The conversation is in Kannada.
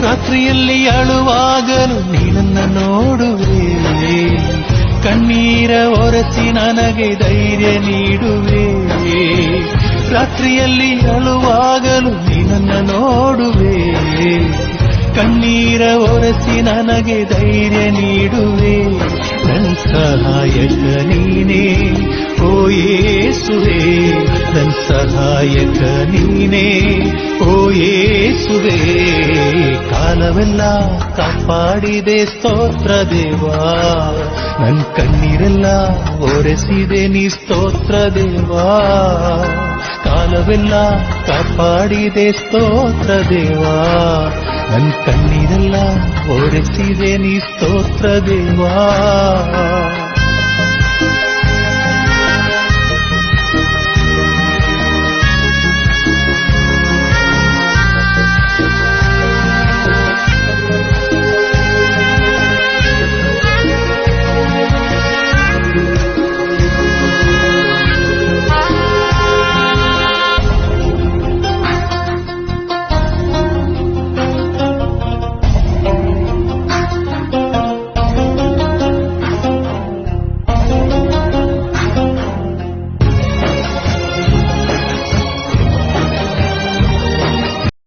ರಾತ್ರಿಯಲ್ಲಿ ಅಳುವಾಗಲು ನೀನನ್ನ ನೋಡುವೆ, ಕಣ್ಣೀರ ಒರೆಸಿ ನನಗೆ ಧೈರ್ಯ ನೀಡುವೆ. ರಾತ್ರಿಯಲ್ಲಿ ಅಳುವಾಗಲು ನೀನನ್ನ ನೋಡುವೆ, ಕಣ್ಣೀರ ಒರೆಸಿ ನನಗೆ ಧೈರ್ಯ ನೀಡುವೆ. ನನ್ನ ಸಹಾಯಕ ನೀನೇ ಓ ಯೇಸುವೇ, ನನ್ನ ಸಹಾಯಕ ನೀನೇ ಓ ಯೇಸುವೇ. ಕಾಲವೆಲ್ಲ ಕಾಪಾಡಿದೆ ಸ್ತೋತ್ರ ದೇವಾ, ನನ್ನ ಕಣ್ಣೀರೆಲ್ಲ ಒರೆಸಿದೆ ನೀ ಸ್ತೋತ್ರ ದೇವಾ. ಕಾಲವೆಲ್ಲ ಕಾಪಾಡಿದೆ ಸ್ತೋತ್ರ ದೇವಾ, ನನ್ನ ಕಣ್ಣೀರೆಲ್ಲ ಒರೆಸಿದೆ ನೀ ಸ್ತೋತ್ರ ದೇವಾ.